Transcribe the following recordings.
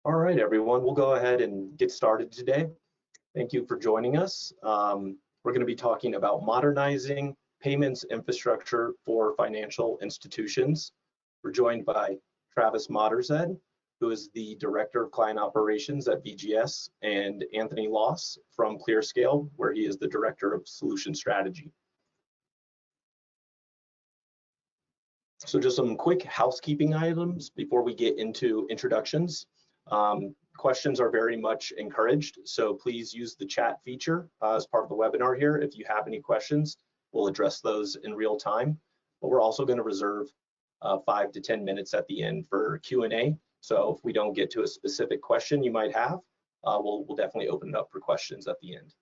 All right, everyone, we'll go ahead and get started today. Thank you for joining us. We're going to be talking about modernizing payments infrastructure for financial institutions. We're joined by Travis Moderzed, who is the Director of Client Operations at VGS, and Anthony Loss from ClearScale, where he is the Director of Solution Strategy. So just some quick housekeeping items before we get into introductions. Questions are very much encouraged, so please use the chat feature as part of the webinar here. If you have any questions, we'll address those in real time. But we're also going to reserve 5 to 10 minutes at the end for Q&A. So if we don't get to a specific question you might have, we'll definitely open it up for questions at the end.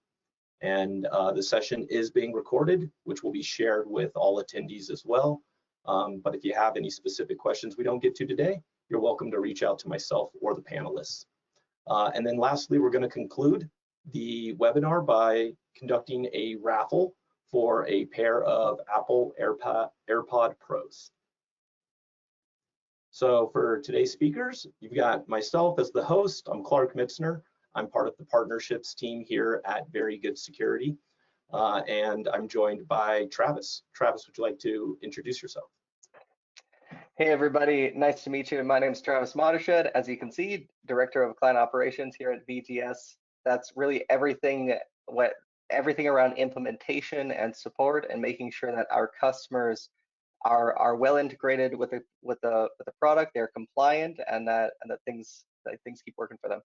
And the session is being recorded, which will be shared with all attendees as well. But if you have any specific questions we don't get to today, you're welcome to reach out to myself or the panelists. And then lastly, we're going to conclude the webinar by conducting a raffle for a pair of Apple AirPod Pros. So for today's speakers, you've got myself as the host. I'm Clark Mitzner. I'm part of the partnerships team here at Very Good Security. And I'm joined by Travis. Travis, would you like to introduce yourself? Hey everybody, nice to meet you. My name is Travis Modershed. As you can see, Director of Client Operations here at VGS. That's really everything around implementation and support and making sure that our customers are well integrated with the product, they're compliant, and that things keep working for them.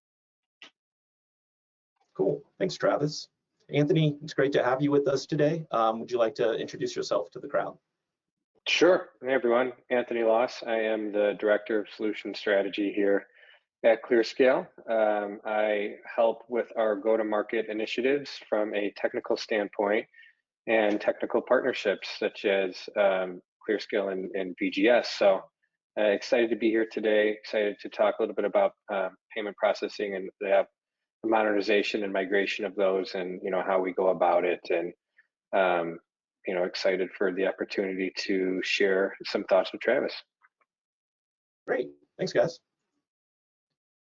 Cool, thanks Travis. Anthony, it's great to have you with us today. Would you like to introduce yourself to the crowd? Sure. Hey everyone, Anthony Loss. I am the Director of Solution Strategy here at ClearScale. I help with our go-to-market initiatives from a technical standpoint and technical partnerships such as ClearScale and VGS. So excited to be here today, excited to talk a little bit about payment processing and the modernization and migration of those, and how we go about it, and excited for the opportunity to share some thoughts with Travis. Great, thanks guys.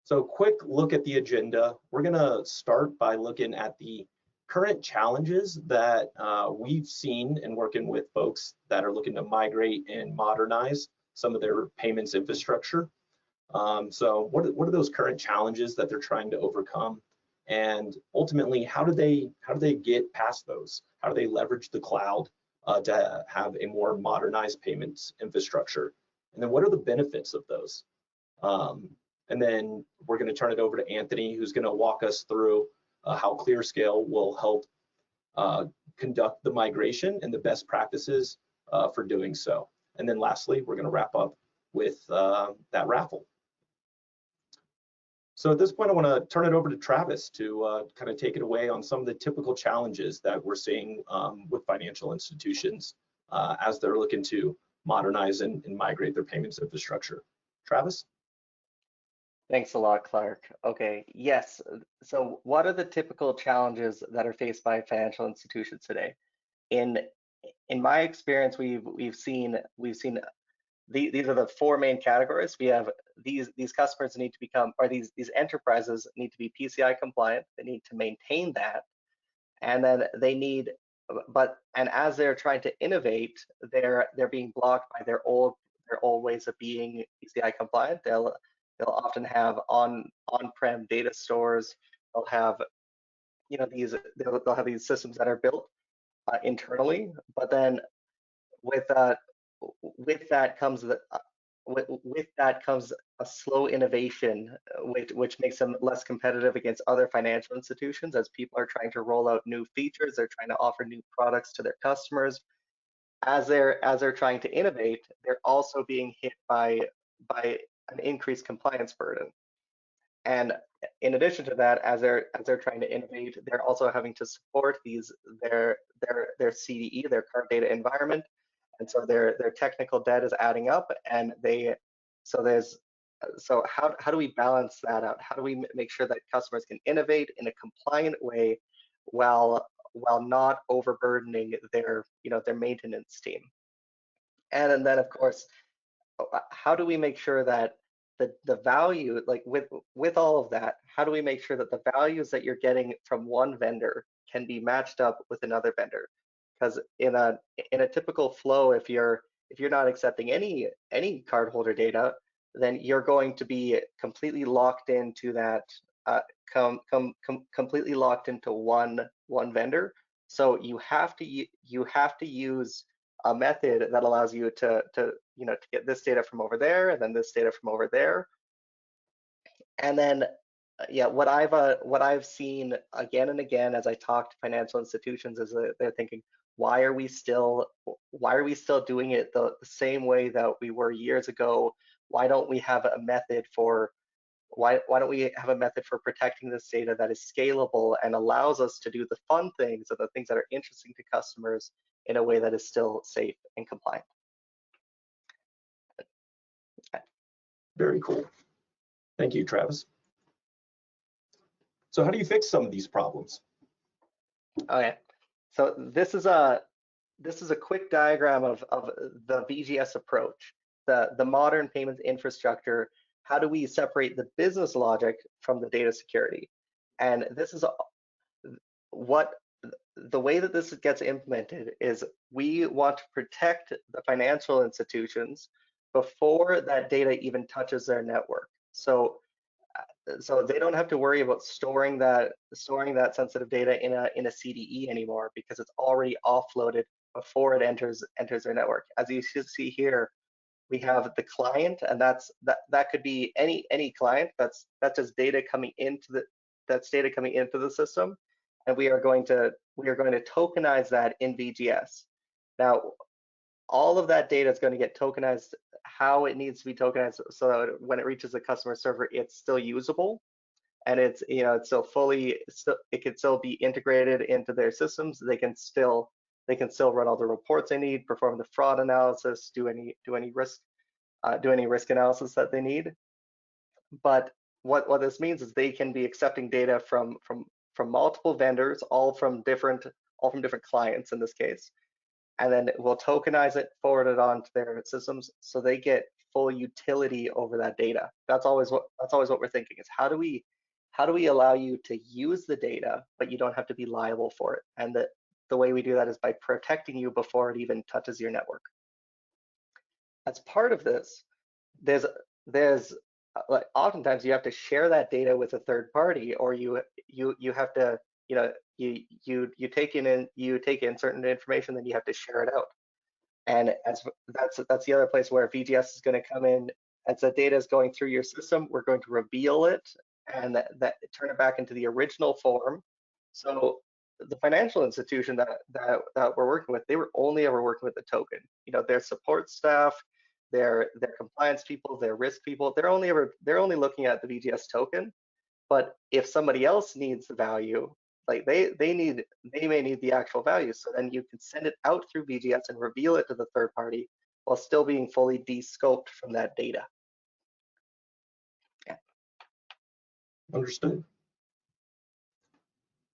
So quick look at the agenda. We're gonna start by looking at the current challenges that we've seen in working with folks that are looking to migrate and modernize some of their payments infrastructure. So what are those current challenges that they're trying to overcome? And ultimately, how do they get past those? How do they leverage the cloud to have a more modernized payments infrastructure? And then what are the benefits of those? And then we're going to turn it over to Anthony, who's going to walk us through how ClearScale will help conduct the migration and the best practices for doing so. And then lastly, we're going to wrap up with that raffle. So at this point, I want to turn it over to Travis to kind of take it away on some of the typical challenges that we're seeing with financial institutions as they're looking to modernize and migrate their payments infrastructure. Travis? Thanks a lot, Clark. Okay, yes. So what are the typical challenges that are faced by financial institutions today? In my experience, we've seen these are the four main categories. We have these customers need to become, or these enterprises need to be PCI compliant. They need to maintain that, and then they need, and as they're trying to innovate, they're being blocked by their old ways of being PCI compliant. They'll often have on-prem data stores. They'll have they'll have these systems that are built internally, but then with that comes a slow innovation, which makes them less competitive against other financial institutions as people are trying to roll out new features. They're trying to offer new products to their customers. As they're trying to innovate, they're also being hit by an increased compliance burden. And in addition to that, as they're trying to innovate, they're also having to support their CDE, their current data environment. And so their technical debt is adding up, and so how do we balance that out? How do we make sure that customers can innovate in a compliant way while not overburdening their maintenance team? And then of course, how do we make sure that the value, like with all of that, how do we make sure that the values that you're getting from one vendor can be matched up with another vendor? Because in a typical flow, if you're not accepting any cardholder data, then you're going to be completely locked into that completely locked into one vendor. So you have to use a method that allows you to get this data from over there and then this data from over there. And then yeah, what I've seen again and again as I talk to financial institutions is that they're thinking, why are we still doing it the same way that we were years ago? Why don't we have a method for don't we have a method for protecting this data that is scalable and allows us to do the fun things and the things that are interesting to customers in a way that is still safe and compliant? Very cool. Thank you, Travis. So how do you fix some of these problems? Okay, so this is a quick diagram of the VGS approach, the modern payments infrastructure. How do we separate the business logic from the data security? And this is what the way that this gets implemented is we want to protect the financial institutions before that data even touches their network. So they don't have to worry about storing that sensitive data in a CDE anymore, because it's already offloaded before it enters their network. As you see here, we have the client, and that could be any client. That's just data coming into the system, and we are going to tokenize that in VGS. Now, all of that data is going to get tokenized how it needs to be tokenized, so that when it reaches the customer server, it's still usable, and it's still it can still be integrated into their systems. They can still run all the reports they need, perform the fraud analysis, do any risk analysis that they need. But what this means is they can be accepting data from multiple vendors, all from different clients in this case, and then we'll tokenize it, forward it on to their systems, so they get full utility over that data. That's always what we're thinking is, how do we allow you to use the data, but you don't have to be liable for it? And the way we do that is by protecting you before it even touches your network. As part of this, there's like oftentimes you have to share that data with a third party, or you have to you take in certain information, then you have to share it out. And that's the other place where VGS is going to come in. As the data is going through your system, we're going to reveal it and that turn it back into the original form. So the financial institution that we're working with, they were only ever working with the token. Their support staff, their compliance people, their risk people, they're only looking at the VGS token. But if somebody else needs the value, like they may need the actual value, so then you can send it out through VGS and reveal it to the third party while still being fully de-scoped from that data. Yeah. Understood.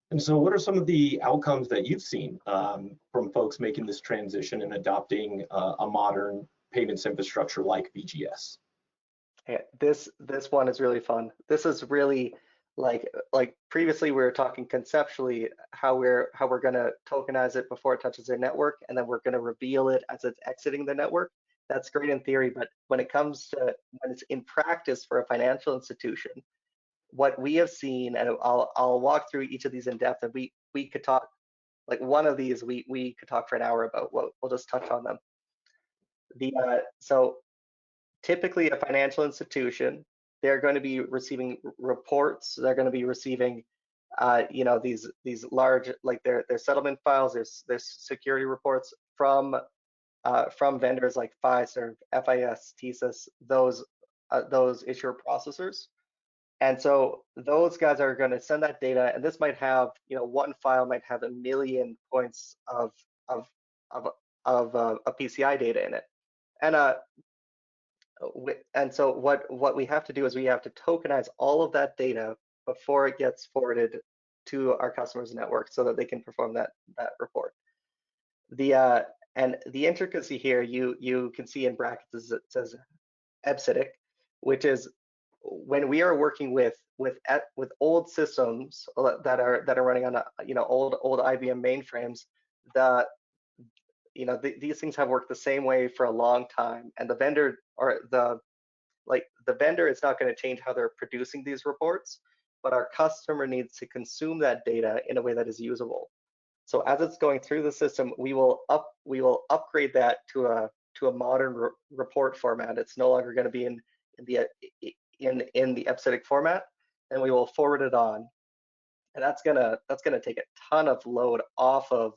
And so what are some of the outcomes that you've seen from folks making this transition and adopting a modern payments infrastructure like VGS? Yeah, this one is really fun. This is really like previously we were talking conceptually how we're going to tokenize it before it touches their network, and then we're going to reveal it as it's exiting the network. That's great in theory, but when when it's in practice for a financial institution, what we have seen, and I'll walk through each of these in depth, and we could talk, like one of these we could talk for an hour about. We'll just touch on them. So typically a financial institution, they're going to be receiving reports. They're going to be receiving these large, like their settlement files, their security reports from vendors like Fiserv, FIS, TSYS, those issuer processors. And so those guys are going to send that data, and this might have, one file might have 1 million points of a PCI data in it. And so what we have to do is we have to tokenize all of that data before it gets forwarded to our customers' network so that they can perform that report. And the intricacy here, you can see in brackets, it says EBCDIC. which is when we are working with old systems that are running on old IBM mainframes, the these things have worked the same way for a long time, and the vendor or the vendor is not going to change how they're producing these reports, but our customer needs to consume that data in a way that is usable. So as it's going through the system, we will upgrade that to a modern report format. It's no longer going to be in the episodic format, and we will forward it on. And that's gonna take a ton of load off of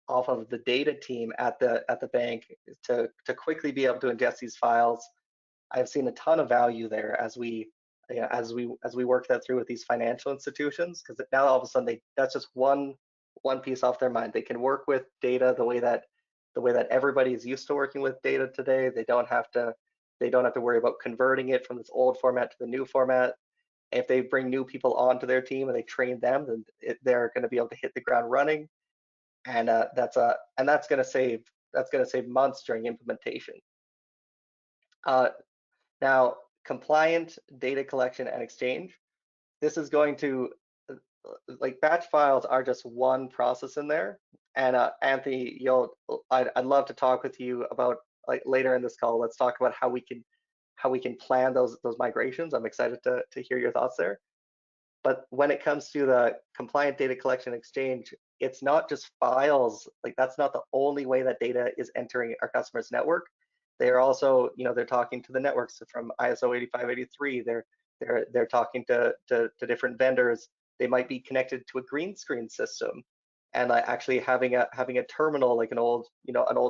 the data team at the bank to quickly be able to ingest these files. I've seen a ton of value there as we work that through with these financial institutions, because now all of a sudden that's just one piece off their mind. They can work with data the way that everybody is used to working with data today. They don't have to worry about converting it from this old format to the new format. If they bring new people onto their team and they train them, then they're going to be able to hit the ground running, and that's going to save months during implementation. Now, compliant data collection and exchange. This is going to, like, batch files are just one process in there. And Anthony, I'd love to talk with you about, like, later in this call. Let's talk about how we can plan those migrations. I'm excited to hear your thoughts there. But when it comes to the compliant data collection exchange, it's not just files. Like, that's not the only way that data is entering our customer's network. They're also, they're talking to the networks from ISO 8583. They're talking to different vendors. They might be connected to a green screen system, and actually having a terminal, like an old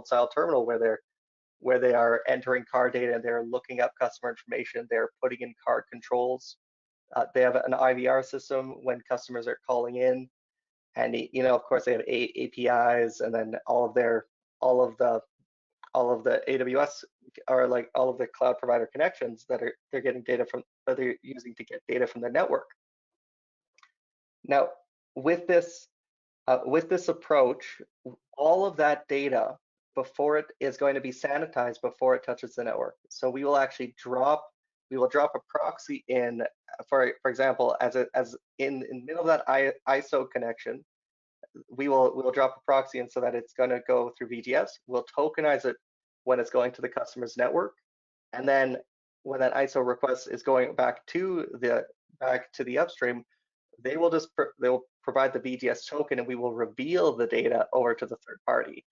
style terminal, where they are entering card data and they're looking up customer information. They're putting in card controls. They have an IVR system when customers are calling in, and of course they have APIs, and then all of the AWS, or like all of the cloud provider connections that they're getting data from, that they're using to get data from the network. Now, with this approach, all of that data before it is going to be sanitized before it touches the network. So we will actually drop a proxy in, for example, as in the middle of that ISO connection. We will drop a proxy in so that it's going to go through VGS. We'll tokenize it when it's going to the customer's network, and then when that ISO request is going back to the upstream, they will provide the VGS token, and we will reveal the data over to the third party.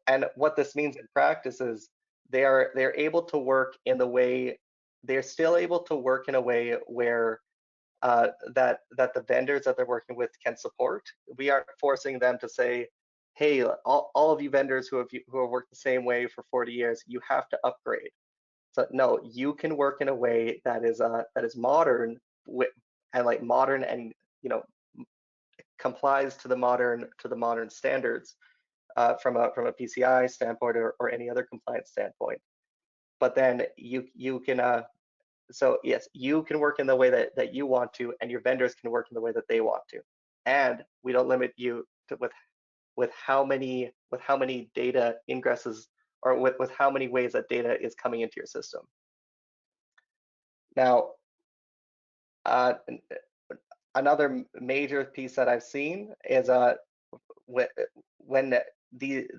And what this means in practice is they're able to work in the way, they're still able to work in a way where that the vendors that they're working with can support. We aren't forcing them to say, hey, all of you vendors who have worked the same way for 40 years, you have to upgrade. So no, you can work in a way that is modern, and complies to the modern standards from a PCI standpoint or any other compliance standpoint. But then you can so yes, you can work in the way that you want to, and your vendors can work in the way that they want to. And we don't limit you to with how many data ingresses, or with how many ways that data is coming into your system. Now, another major piece that I've seen is when these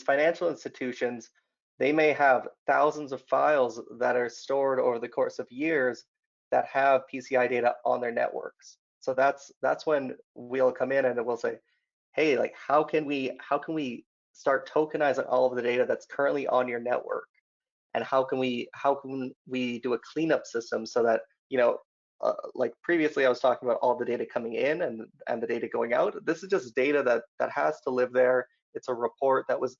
financial institutions, they may have thousands of files that are stored over the course of years that have PCI data on their networks. So that's when we'll come in and we'll say, hey, like, how can we start tokenizing all of the data that's currently on your network, and how can we do a cleanup system so that like previously I was talking about all the data coming in and the data going out. This is just data that has to live there. It's a report that was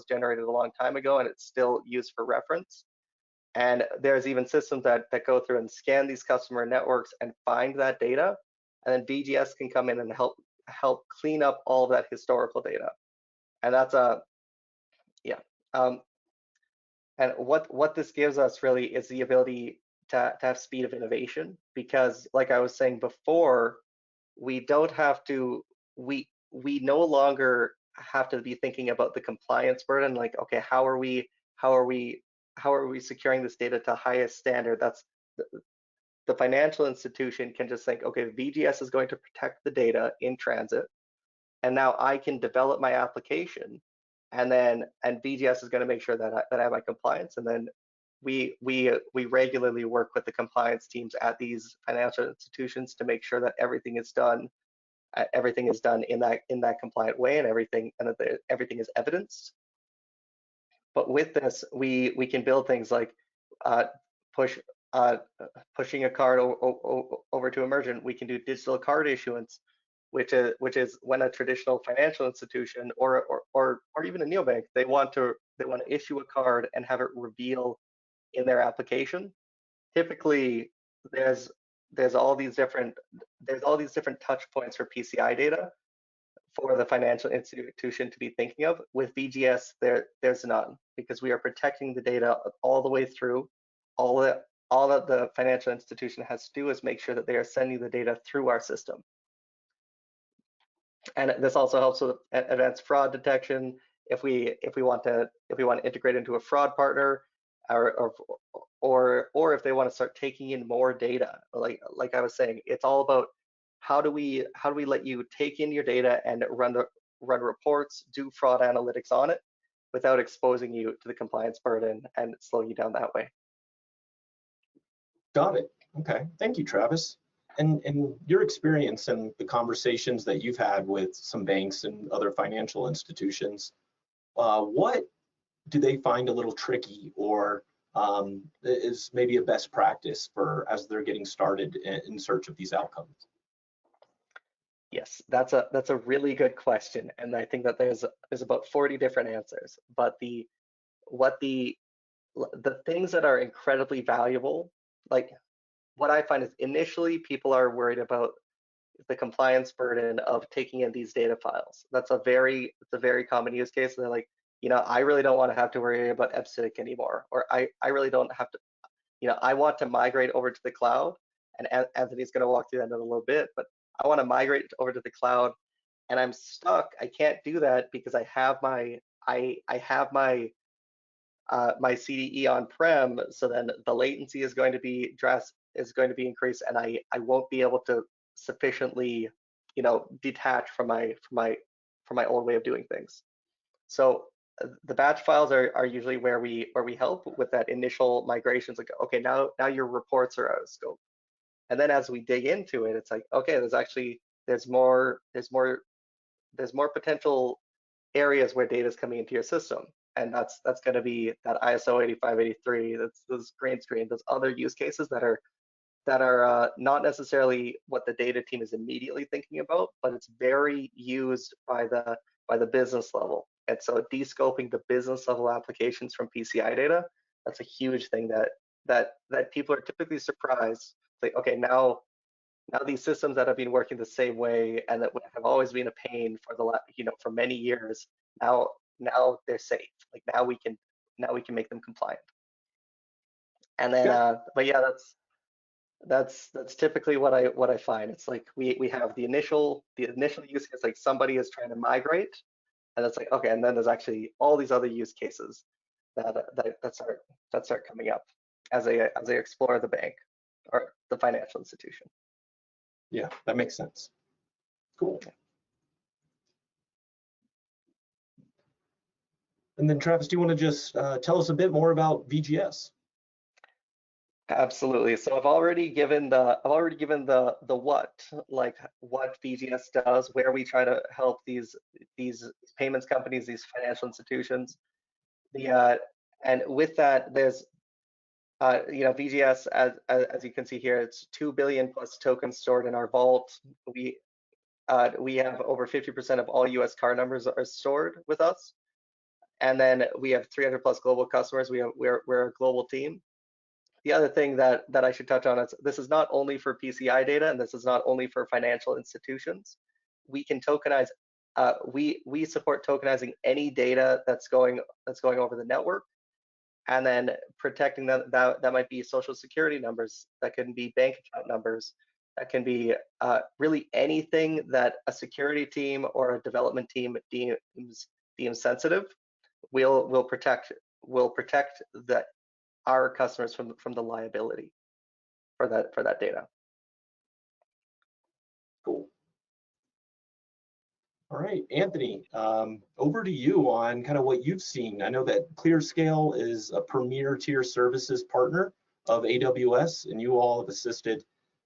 generated a long time ago, and it's still used for reference. And there's even systems that go through and scan these customer networks and find that data, and then VGS can come in and help clean up all of that historical data. And that's and what this gives us really is the ability to have speed of innovation, because like I was saying before, we don't have to, we no longer have to be thinking about the compliance burden, like, okay, how are we securing this data to highest standard? That's the financial institution can just think, okay, VGS is going to protect the data in transit, and now I can develop my application, and VGS is going to make sure that I have my compliance, and then we regularly work with the compliance teams at these financial institutions to make sure that everything is done in that compliant way, and that everything is evidenced. But with this, we can build things like pushing a card over to emergent. We can do digital card issuance, which is when a traditional financial institution or even a neobank, they want to issue a card and have it reveal in their application. Typically, there's all these different touch points for PCI data for the financial institution to be thinking of. With VGS, there's none, because we are protecting the data all the way through. All that the financial institution has to do is make sure that they are sending the data through our system. And this also helps with advanced fraud detection. If we want to integrate into a fraud partner, or if they want to start taking in more data, like I was saying, it's all about how do we let you take in your data and run reports, do fraud analytics on it, without exposing you to the compliance burden and slowing you down that way. Got it. Okay. Thank you, Travis. And your experience and the conversations that you've had with some banks and other financial institutions, what do they find a little tricky, or is maybe a best practice for as they're getting started in search of these outcomes? Yes, that's a really good question, and I think that there's about 40 different answers. But the things that are incredibly valuable, like what I find is initially people are worried about the compliance burden of taking in these data files. It's a very common use case. And they're like, I really don't want to have to worry about EBCDIC anymore, or I really don't have to, I want to migrate over to the cloud. And Anthony's going to walk through that in a little bit, but I want to migrate over to the cloud, and I'm stuck. I can't do that because I have my my CDE on-prem. So then the latency is going to be increased, and I won't be able to sufficiently, detach from my old way of doing things. So the batch files are usually where we help with that initial migrations. Like, okay, now your reports are out of scope. And then as we dig into it, it's like, okay, there's more potential areas where data is coming into your system, and that's going to be that ISO 8583, that's those green screen, those other use cases that are not necessarily what the data team is immediately thinking about, but it's very used by the business level. And so descoping the business level applications from PCI data, that's a huge thing that people are typically surprised. Like, okay, now these systems that have been working the same way and that have always been a pain for many years, now they're safe. Like now we can make them compliant. And then but yeah, that's typically what I find. It's like we have the initial use case, like somebody is trying to migrate, and it's like, okay, and then there's actually all these other use cases that start coming up as they explore the bank or the financial institution. Yeah, that makes sense. Cool. And then Travis, do you want to just tell us a bit more about VGS? Absolutely. So I've already given the what, like what VGS does, where we try to help these payments companies, these financial institutions. And with that, there's VGS, as you can see here, it's 2 billion plus tokens stored in our vault. We have over 50% of all US card numbers are stored with us. And then we have 300 plus global customers. We're a global team. The other thing that I should touch on is this is not only for PCI data, and this is not only for financial institutions. We can tokenize. We support tokenizing any data that's going over the network, and then protecting that might be social security numbers, that can be bank account numbers, that can be really anything that a security team or a development team deems sensitive. We'll protect our customers from the liability for that data. Cool. All right, Anthony, over to you on kind of what you've seen. I know that ClearScale is a premier tier services partner of AWS, and you all have assisted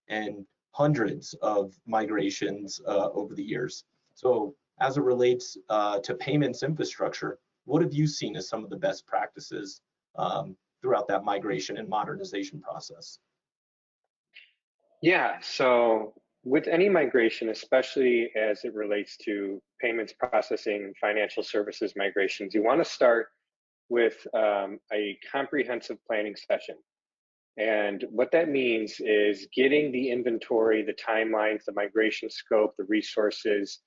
in hundreds of migrations over the years. So as it relates to payments infrastructure, what have you seen as some of the best practices throughout that migration and modernization process? Yeah, so with any migration, especially as it relates to payments processing and financial services migrations, you want to start with a comprehensive planning session. And what that means is getting the inventory, the timelines, the migration scope, the resources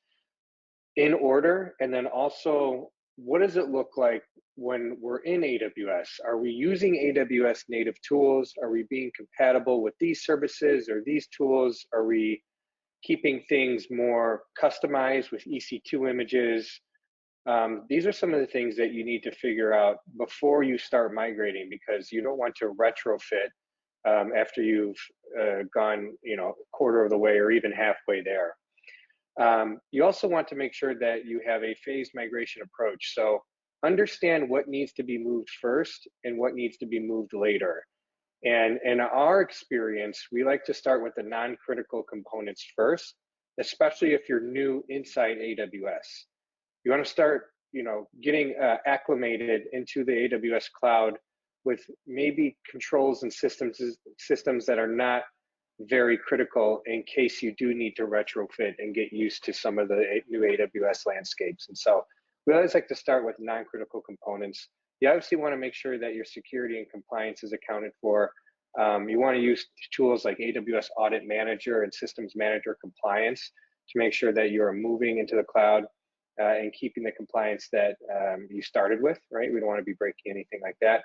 in order, and then also what does it look like when we're in AWS? Are we using AWS native tools? Are we being compatible with these services or these tools? Are we keeping things more customized with EC2 images? These are some of the things that you need to figure out before you start migrating, because you don't want to retrofit after you've gone, a quarter of the way or even halfway there. You also want to make sure that you have a phased migration approach. So understand what needs to be moved first and what needs to be moved later. And in our experience, we like to start with the non-critical components first, especially if you're new inside AWS. You want to start, getting acclimated into the AWS cloud with maybe controls and systems that are not very critical in case you do need to retrofit and get used to some of the new AWS landscapes. And so we always like to start with non-critical components. You obviously want to make sure that your security and compliance is accounted for. You want to use tools like AWS Audit Manager and Systems Manager Compliance to make sure that you're moving into the cloud and keeping the compliance that you started with, right? We don't want to be breaking anything like that.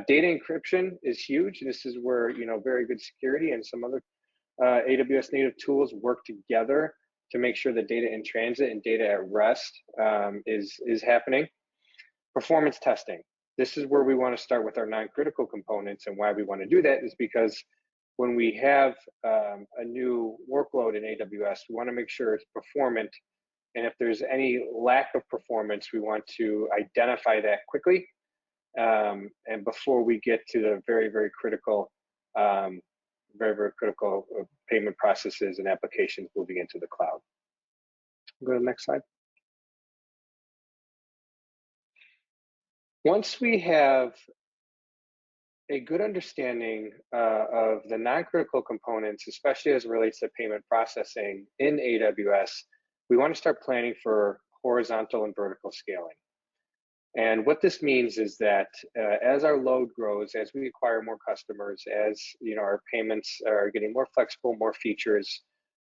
Data encryption is huge. This is where, very good security and some other AWS native tools work together to make sure the data in transit and data at rest is happening. Performance testing. This is where we want to start with our non-critical components, and why we want to do that is because when we have a new workload in AWS, we want to make sure it's performant. And if there's any lack of performance, we want to identify that quickly. And before we get to the very, very critical, payment processes and applications moving into the cloud. Go to the next slide. Once we have a good understanding of the non-critical components, especially as it relates to payment processing in AWS, we want to start planning for horizontal and vertical scaling. And what this means is that as our load grows, as we acquire more customers, as our payments are getting more flexible, more features,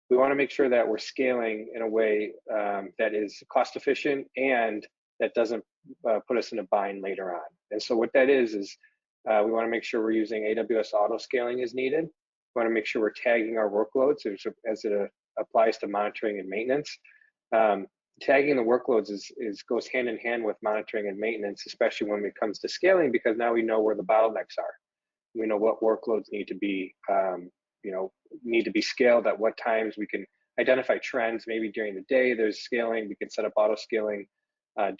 we want to make sure that we're scaling in a way that is cost efficient and that doesn't put us in a bind later on. And so what that is we want to make sure we're using AWS auto scaling as needed. We want to make sure we're tagging our workloads as it applies to monitoring and maintenance. Tagging the workloads goes hand in hand with monitoring and maintenance, especially when it comes to scaling, because now we know where the bottlenecks are. We know what workloads need to be, scaled at what times. We can identify trends. Maybe during the day there's scaling. We can set up auto scaling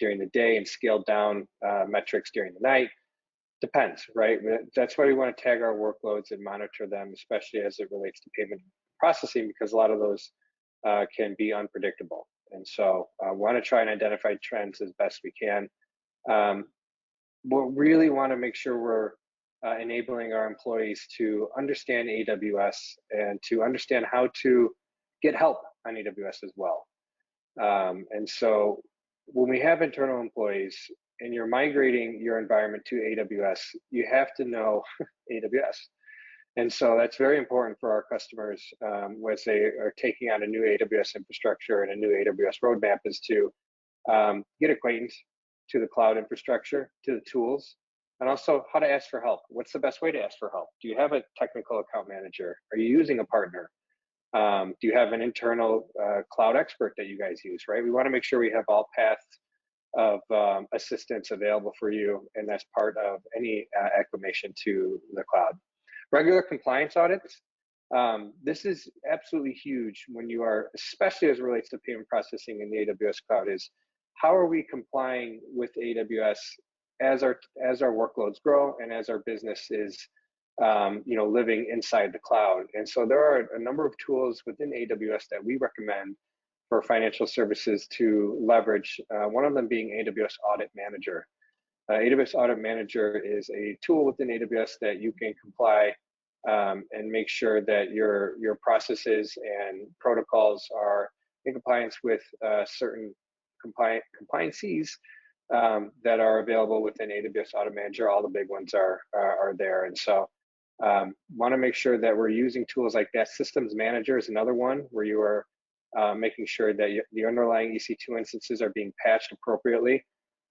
during the day and scale down metrics during the night. Depends, right? That's why we want to tag our workloads and monitor them, especially as it relates to payment processing, because a lot of those can be unpredictable. And so we want to try and identify trends as best we can. We really want to make sure we're enabling our employees to understand AWS and to understand how to get help on AWS as well. And so when we have internal employees and you're migrating your environment to AWS, you have to know AWS. And so that's very important for our customers as they are taking on a new AWS infrastructure and a new AWS roadmap, is to get acquainted to the cloud infrastructure, to the tools, and also how to ask for help. What's the best way to ask for help? Do you have a technical account manager? Are you using a partner? Do you have an internal cloud expert that you guys use, right? We want to make sure we have all paths of assistance available for you, and that's part of any acclimation to the cloud. Regular compliance audits. This is absolutely huge when you are, especially as it relates to payment processing in the AWS cloud, is how are we complying with AWS as our workloads grow and as our business is living inside the cloud. And so there are a number of tools within AWS that we recommend for financial services to leverage, one of them being AWS Audit Manager. AWS Audit Manager is a tool within AWS that you can comply and make sure that your processes and protocols are in compliance with certain compliances that are available within AWS Audit Manager. All the big ones are there, and so want to make sure that we're using tools like that. Systems Manager is another one where you are making sure that the underlying EC2 instances are being patched appropriately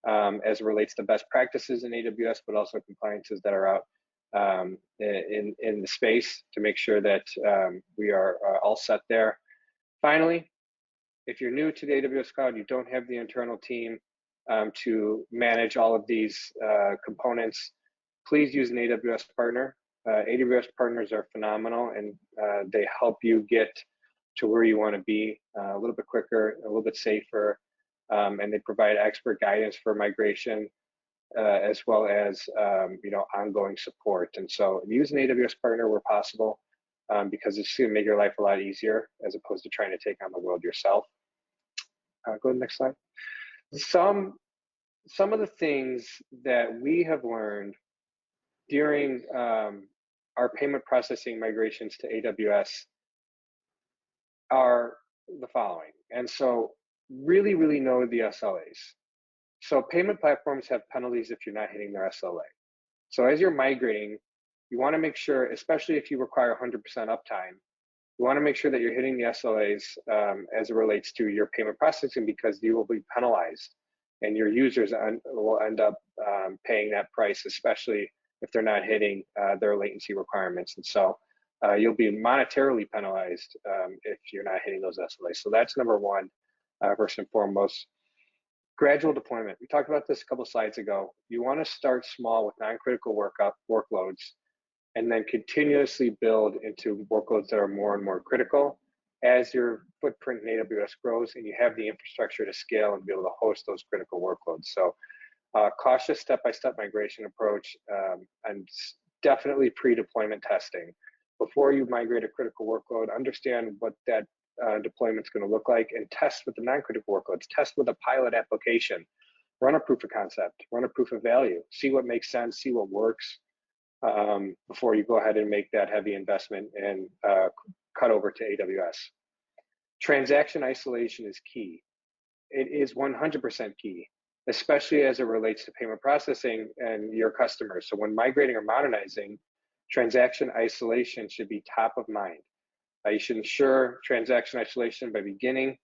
as it relates to best practices in AWS, but also compliances that are out in the space to make sure that we are all set there. Finally, if you're new to the AWS cloud, you don't have the internal team to manage all of these components, please use an AWS partner. AWS partners are phenomenal, and they help you get to where you want to be a little bit quicker, a little bit safer, and they provide expert guidance for migration as well as ongoing support. And so use an AWS partner where possible because it's going to make your life a lot easier as opposed to trying to take on the world yourself. Go to the next slide. Some of the things that we have learned during our payment processing migrations to AWS are the following. And so really know the SLAs. So payment platforms have penalties if you're not hitting their SLA. So as you're migrating, you want to make sure, especially if you require 100% uptime, you want to make sure that you're hitting the SLAs as it relates to your payment processing, because you will be penalized and your users will end up paying that price, especially if they're not hitting their latency requirements. And so you'll be monetarily penalized if you're not hitting those SLAs. So that's number one, first and foremost. Gradual deployment. We talked about this a couple slides ago. You want to start small with non-critical workloads and then continuously build into workloads that are more and more critical as your footprint in AWS grows and you have the infrastructure to scale and be able to host those critical workloads. So cautious step-by-step migration approach and definitely pre-deployment testing. Before you migrate a critical workload, understand what that deployment's going to look like and test with the non-critical workloads, test with a pilot application, run a proof of concept, run a proof of value, see what makes sense, see what works before you go ahead and make that heavy investment and cut over to AWS. Transaction isolation is key. It is 100% key, especially as it relates to payment processing and your customers. So when migrating or modernizing, transaction isolation should be top of mind. You should ensure transaction isolation by beginning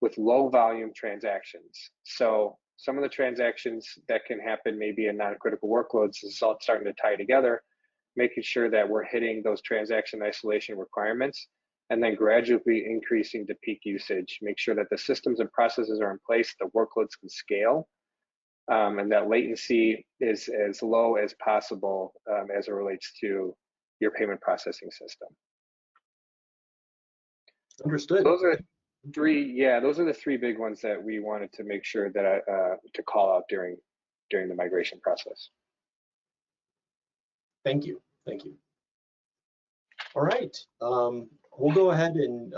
with low volume transactions. So some of the transactions that can happen maybe in non-critical workloads is all starting to tie together, making sure that we're hitting those transaction isolation requirements and then gradually increasing to peak usage. Make sure that the systems and processes are in place, the workloads can scale, and that latency is as low as possible as it relates to your payment processing system. Understood. Those are the three big ones that we wanted to make sure that to call out during the migration process. Thank you. All right, we'll go ahead and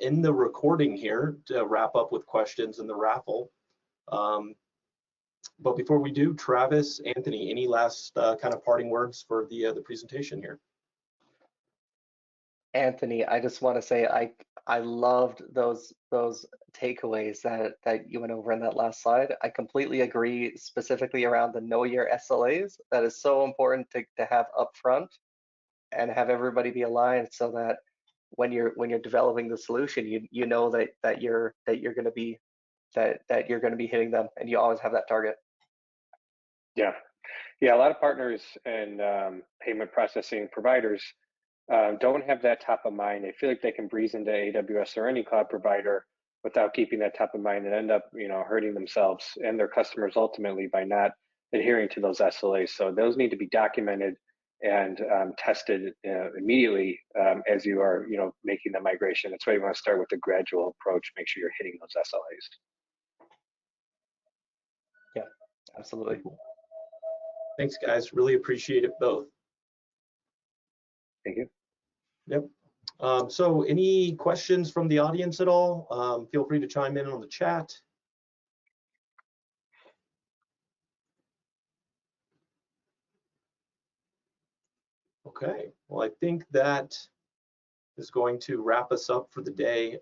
end the recording here to wrap up with questions in the raffle. But before we do, Travis, Anthony, any last kind of parting words for the presentation here? Anthony, I just want to say I loved those takeaways that you went over in that last slide. I completely agree, specifically around the know your SLAs. That is so important to have upfront and have everybody be aligned so that when you're developing the solution, you know that you're going to be hitting them, and you always have that target. Yeah, a lot of partners and payment processing providers don't have that top of mind. They feel like they can breeze into AWS or any cloud provider without keeping that top of mind and end up, hurting themselves and their customers ultimately by not adhering to those SLAs. So those need to be documented and tested immediately as you are, making the migration. That's why you want to start with a gradual approach. Make sure you're hitting those SLAs. Yeah, absolutely. Thanks, guys. Really appreciate it both. Thank you. Yep. So any questions from the audience at all? Feel free to chime in on the chat. Okay, well, I think that is going to wrap us up for the day.